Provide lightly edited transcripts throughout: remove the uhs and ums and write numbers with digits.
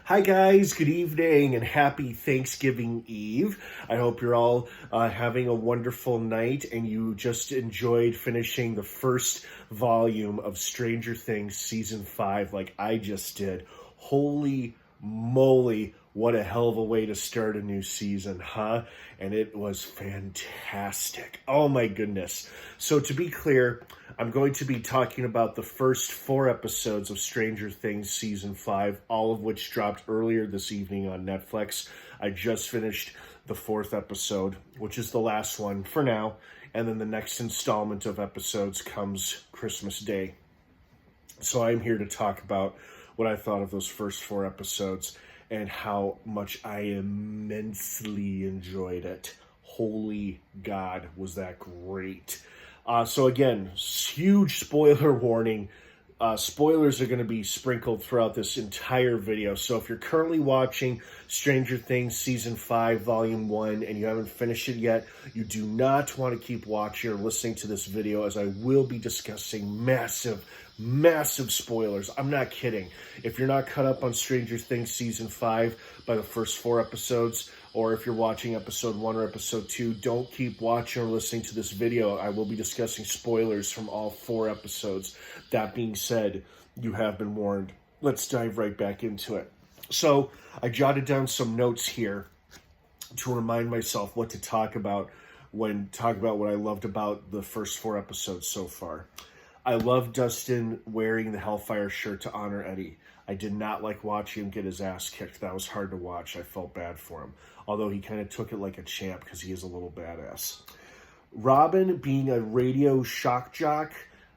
Hi guys, good evening and happy Thanksgiving Eve. I hope you're all having a wonderful night and you just enjoyed finishing the first volume of Stranger Things Season 5 like I just did. Holy moly, what a hell of a way to start a new season, huh? And it was fantastic. Oh my goodness. So to be clear, I'm going to be talking about the first 4 episodes of Stranger Things Season 5, all of which dropped earlier this evening on Netflix. I just finished the 4th episode, which is the last one for now, and then the next installment of episodes comes Christmas Day. So I'm here to talk about what I thought of those first 4 episodes and how much I immensely enjoyed it. Holy God, was that great. So again, huge spoiler warning. Spoilers are going to be sprinkled throughout this entire video. So if you're currently watching Stranger Things Season 5, Volume 1, and you haven't finished it yet, you do not want to keep watching or listening to this video, as I will be discussing massive spoilers. I'm not kidding. If you're not caught up on Stranger Things Season 5 by the first 4 episodes, or if you're watching Episode 1 or Episode 2, don't keep watching or listening to this video. I will be discussing spoilers from all 4 episodes. That being said, you have been warned. Let's dive right back into it. So, I jotted down some notes here to remind myself what to talk about when talking about what I loved about the first 4 episodes so far. I love Dustin wearing the Hellfire shirt to honor Eddie. I did not like watching him get his ass kicked. That was hard to watch. I felt bad for him. Although he kind of took it like a champ because he is a little badass. Robin being a radio shock jock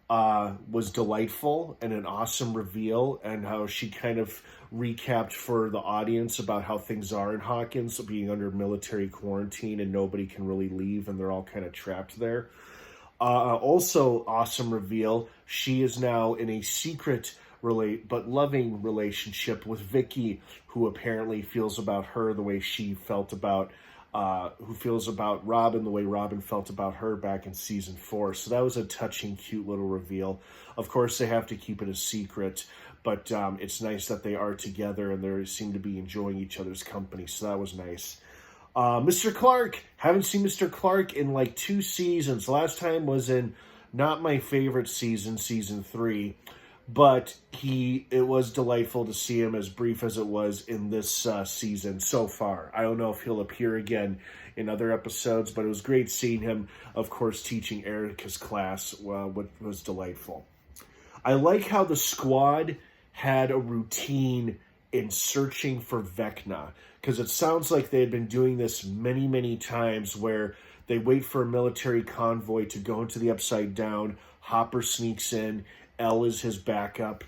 was delightful and an awesome reveal, and how she kind of recapped for the audience about how things are in Hawkins, being under military quarantine and nobody can really leave and they're all kind of trapped there. Also, awesome reveal, she is now in a secret but loving relationship with Vicky, who apparently feels about her the way she felt about, who feels about Robin the way Robin felt about her back in Season 4. So that was a touching, cute little reveal. Of course, they have to keep it a secret, but it's nice that they are together and they seem to be enjoying each other's company, so that was nice. Mr. Clark, haven't seen Mr. Clark in like 2 seasons. Last time was in not my favorite season, Season 3, but it was delightful to see him, as brief as it was in this season so far. I don't know if he'll appear again in other episodes, but it was great seeing him, of course, teaching Erica's class, which was delightful. I like how the squad had a routine in searching for Vecna, because it sounds like they had been doing this many times, where they wait for a military convoy to go into the Upside Down, Hopper sneaks in, Elle is his backup,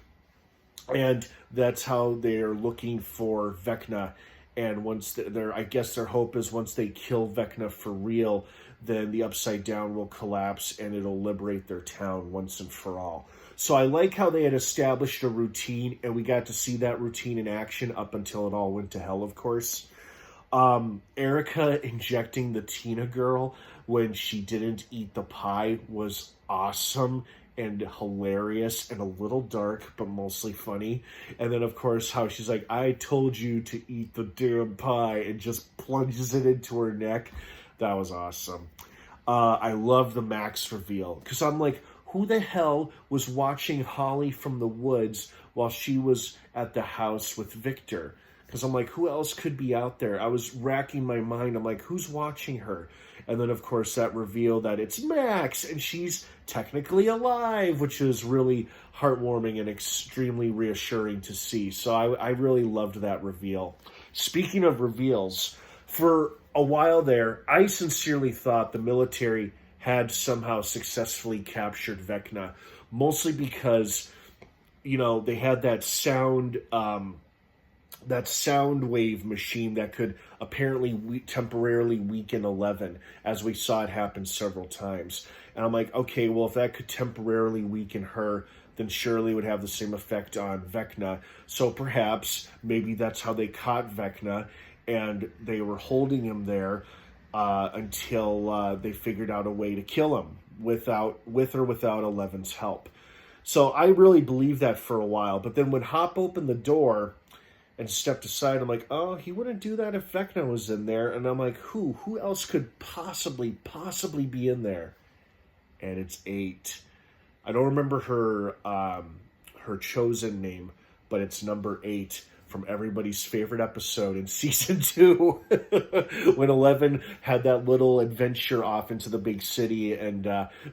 and that's how they're looking for Vecna. And once I guess their hope is once they kill Vecna for real, then the Upside Down will collapse and it'll liberate their town once and for all. So I like how they had established a routine, and we got to see that routine in action up until it all went to hell, of course. Erica injecting the Tina girl when she didn't eat the pie was awesome and hilarious and a little dark, but mostly funny. And then, of course, how she's like, I told you to eat the damn pie, and just plunges it into her neck. That was awesome. I love the Max reveal, because I'm like, who the hell was watching Holly from the woods while she was at the house with Victor? Because I'm like, who else could be out there? I was racking my mind. I'm like, who's watching her? And then, of course, that reveal that it's Max, and she's technically alive, which is really heartwarming and extremely reassuring to see. So I really loved that reveal. Speaking of reveals, for a while there, I sincerely thought the military had somehow successfully captured Vecna, mostly because, they had that sound wave machine that could apparently temporarily weaken 11, as we saw it happen several times. And I'm like, okay, well, if that could temporarily weaken her, then surely it would have the same effect on Vecna. So perhaps, maybe that's how they caught Vecna, and they were holding him there until they figured out a way to kill him with or without 11's help. So I really believed that for a while. But then when Hop opened the door and stepped aside. I'm like, oh, he wouldn't do that if Vecna was in there. And I'm like, who else could possibly be in there? And it's 8. I don't remember her chosen name, but it's number 8 from everybody's favorite episode in season 2, when 11 had that little adventure off into the big city and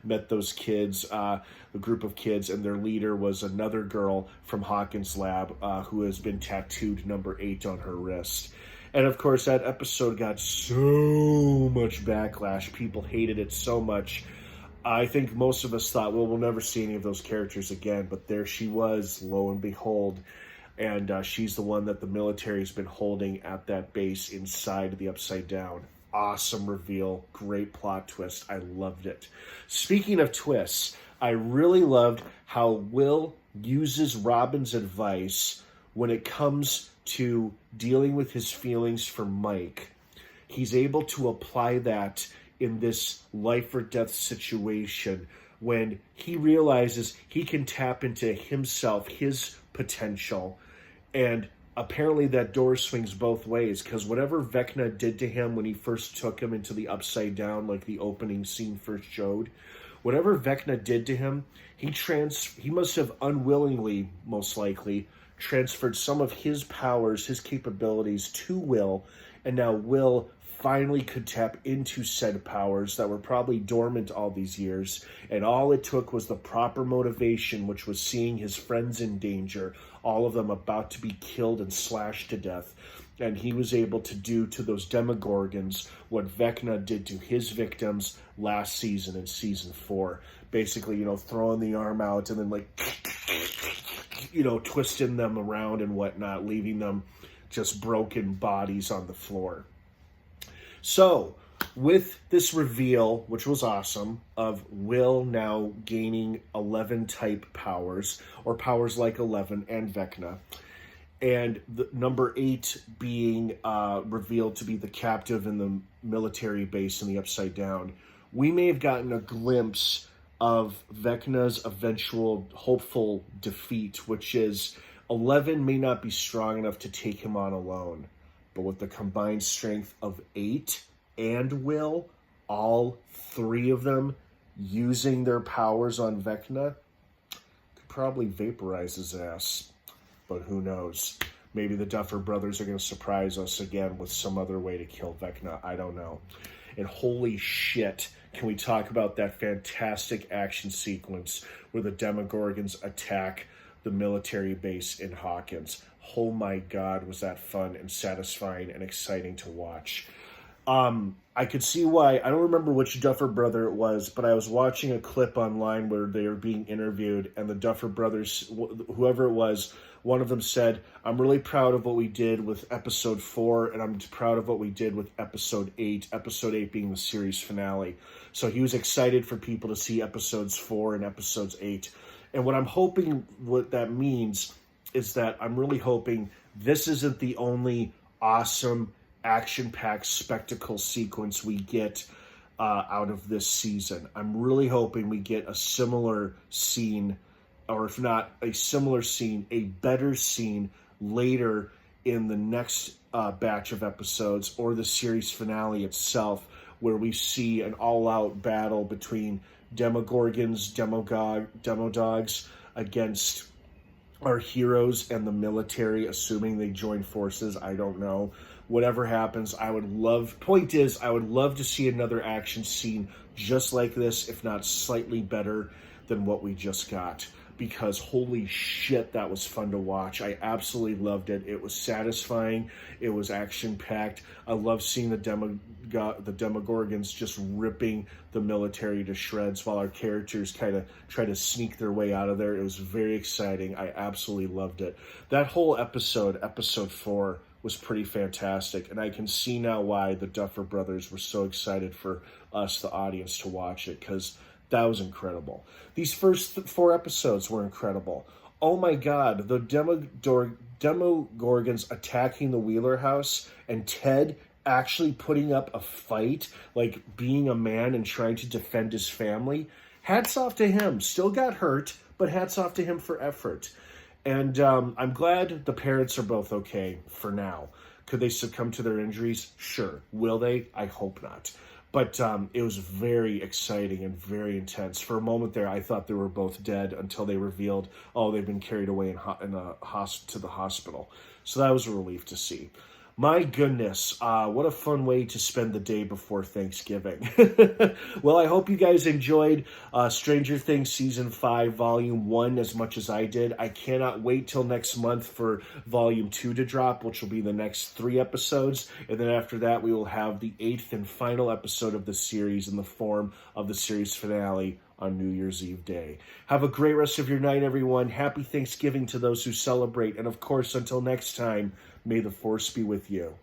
met those kids, a group of kids, and their leader was another girl from Hawkins Lab who has been tattooed number 8 on her wrist. And of course, that episode got so much backlash. People hated it so much. I think most of us thought, well, we'll never see any of those characters again. But there she was, lo and behold. And she's the one that the military has been holding at that base inside the Upside Down. Awesome reveal. Great plot twist. I loved it. Speaking of twists, I really loved how Will uses Robin's advice when it comes to dealing with his feelings for Mike. He's able to apply that in this life or death situation when he realizes he can tap into himself, his potential. And apparently that door swings both ways, because whatever Vecna did to him when he first took him into the Upside Down, like the opening scene first showed, whatever Vecna did to him, he must have unwillingly, most likely, transferred some of his powers, his capabilities to Will, and now Will finally could tap into said powers that were probably dormant all these years, and all it took was the proper motivation, which was seeing his friends in danger, all of them about to be killed and slashed to death, and he was able to do to those Demogorgons what Vecna did to his victims last season in season 4. Basically, throwing the arm out and then twisting them around and whatnot, leaving them just broken bodies on the floor. So, with this reveal, which was awesome, of Will now gaining 11 type powers, or powers like 11 and Vecna, and the number 8 being revealed to be the captive in the military base in the Upside Down, we may have gotten a glimpse of Vecna's eventual hopeful defeat, which is 11 may not be strong enough to take him on alone. But with the combined strength of 8 and Will, all 3 of them using their powers on Vecna, could probably vaporize his ass. But who knows? Maybe the Duffer Brothers are going to surprise us again with some other way to kill Vecna. I don't know. And holy shit, can we talk about that fantastic action sequence where the Demogorgons attack the military base in Hawkins? Oh my God, was that fun and satisfying and exciting to watch. I could see why. I don't remember which Duffer brother it was, but I was watching a clip online where they were being interviewed, and the Duffer brothers, whoever it was, one of them said, I'm really proud of what we did with episode 4, and I'm proud of what we did with episode 8 being the series finale. So he was excited for people to see episodes 4 and episodes 8. And what I'm hoping what that means is that I'm really hoping this isn't the only awesome action-packed spectacle sequence we get out of this season. I'm really hoping we get a similar scene, or if not a similar scene, a better scene later in the next batch of episodes, or the series finale itself, where we see an all-out battle between Demogorgons, Demodogs against our heroes and the military, assuming they join forces. I don't know. Whatever happens, I would love to see another action scene just like this, if not slightly better than what we just got. Because holy shit, that was fun to watch. I absolutely loved it. It was satisfying. It was action-packed. I love seeing the Demogorgons just ripping the military to shreds while our characters kind of try to sneak their way out of there. It was very exciting. I absolutely loved it. That whole episode 4, was pretty fantastic, and I can see now why the Duffer Brothers were so excited for us, the audience, to watch it, because that was incredible. These first 4 episodes were incredible. Oh my God, the Demogorgons attacking the Wheeler house, and Ted actually putting up a fight, like being a man and trying to defend his family. Hats off to him. Still got hurt, but hats off to him for effort. And I'm glad the parents are both okay for now. Could they succumb to their injuries? Sure. Will they? I hope not. But it was very exciting and very intense. For a moment there, I thought they were both dead until they revealed, oh, they've been carried away to the hospital. So that was a relief to see. My goodness, what a fun way to spend the day before Thanksgiving. Well, I hope you guys enjoyed Stranger Things Season 5, Volume 1 as much as I did. I cannot wait till next month for Volume 2 to drop, which will be the next 3 episodes. And then after that, we will have the 8th and final episode of the series in the form of the series finale on New Year's Eve day. Have a great rest of your night, everyone. Happy Thanksgiving to those who celebrate. And of course, until next time, may the Force be with you.